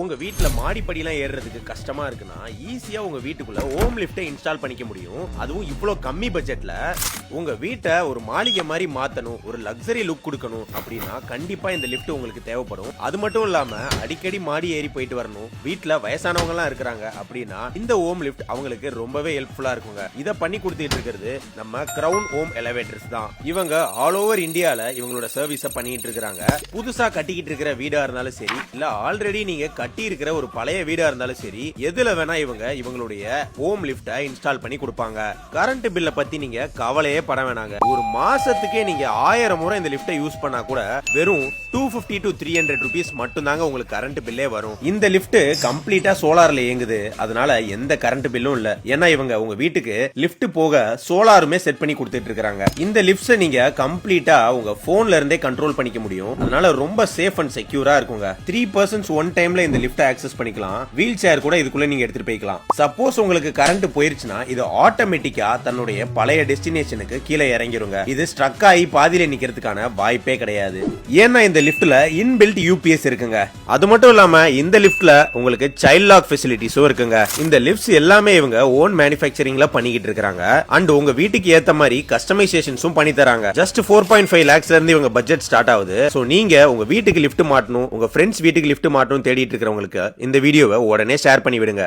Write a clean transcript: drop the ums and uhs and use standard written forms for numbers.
உங்க வீட்ல மாடிப்படிலாம் ஏறுறதுக்கு கஷ்டமா இருக்குன்னா ஈஸியா உங்க வீட்டுக்குள்ள ஹோம் லிஃப்ட்டை இன்ஸ்டால் பண்ணிக்க முடியும். அதுவும் இவ்ளோ கம்மி பட்ஜெட்ல. உங்க வீட்டை ஒரு மாளிகை மாதிரி மாத்தணும், ஒரு லக்ஸரி லுக் கொடுக்கணும் அப்படின்னா கண்டிப்பா இந்த லிஃப்ட் உங்களுக்கு தேவைப்படும். அது மட்டும் இல்லாம அடிக்கடி மாடி ஏறி போயிட்டு வரணும், வீட்ல வயசானவங்க எல்லாம் இருக்கிறாங்க அப்படின்னா இந்த ஹோம் லிஃப்ட் அவங்களுக்கு ரொம்பவே ஹெல்ப்ஃபுல்லா இருக்குங்க. இத பண்ணி கொடுத்துட்டு இருக்கிறது நம்ம கிரவுன் ஹோம் எலிவேட்டர்ஸ் தான். இவங்க ஆல் ஓவர் இந்தியால இவங்களோட சர்வீஸ பண்ணிட்டு இருக்காங்க. புதுசா கட்டிக்கிட்டு இருக்கிற வீடா இருந்தாலும் சரி, இல்ல ஆல்ரெடி நீங்க கட்டி இருக்கிற ஒரு பழைய வீடா இருந்தாலும் சரி, எதுல வேணா இவங்களுடைய ஹோம் லிஃப்ட்டை இன்ஸ்டால் பண்ணி கொடுப்பாங்க. கரண்ட் பில்ல பத்தி நீங்க கவலையே பட வேணாங்க. ஒரு மாசத்துக்கே நீங்க 1000 முறை இந்த லிஃப்ட்டை யூஸ் பண்ணா கூட வெறும் 250 to 300 rupees மட்டும் தாங்க உங்களுக்கு கரண்ட் பில்லே வரும். இந்த லிஃப்ட் கம்ப்ளீட்டா சோலார்ல இயங்குது, அதனால எந்த கரண்ட் பில்லும் இல்ல. ஏன்னா இவங்க உங்க வீட்டுக்கு லிஃப்ட் போக சோலாருமே செட் பண்ணி கொடுத்துட்டு இருக்காங்க. இந்த லிஃப்ட்ஸை நீங்க கம்ப்ளீட்டா உங்க போன்ல இருந்தே கண்ட்ரோல் பண்ணிக்க முடியும். அதனால ரொம்ப சேஃப் அண்ட் செக்யூரா இருக்குங்க. 3 persons ஒன் டைம்ல இந்த லிஃப்ட் ஆக்சஸ் பண்ணிக்கலாம். வீல் சேர் கூட இதுக்குள்ள நீங்க எடுத்துட்டு போய்க்கலாம். சப்போஸ் உங்களுக்கு கரண்ட் போயிருச்சுன்னா இது ஆட்டோமேட்டிக்கா தன்னுடைய பழைய டெஸ்டினேஷனுக்கு கீழே இறங்கிருங்க. இது ஸ்ட்ரக் ஆகி பாதியில நிக்கிறதுக்கான வாய்ப்பே கிடையாது. ஏன்னா இந்த லிஃப்ட்ல இன்பில்ட் யூபிஎஸ் இருக்குங்க. அது மட்டும் இல்லாம இந்த லிஃப்ட்ல உங்களுக்கு சைல்ட் லாக் ஃபெசிலிட்டிஸும் இருக்குங்க. இந்த லிஃப்ட்ஸ் எல்லாமே இவங்க ஓன் மேனுஃபேக்சரிங்ல பண்ணிக்கிட்டு இருக்காங்க. அண்ட் உங்க வீட்டுக்கு ஏத்த மாதிரி கஸ்டமைசேஷன்ஸும் பண்ணி தராங்க. ஜஸ்ட் 4.5 lakhsல இருந்து இவங்க பட்ஜெட் ஸ்டார்ட் ஆகுது. சோ நீங்க உங்க வீட்டுக்கு லிஃப்ட் மாட்டணும், உங்க ஃப்ரெண்ட்ஸ் வீட்டுக்கு லிஃப்ட் மாட்டணும் தேடிட்டு இருக்கிறவங்களுக்கு இந்த வீடியோவை உடனே ஷேர் பண்ணி விடுங்க.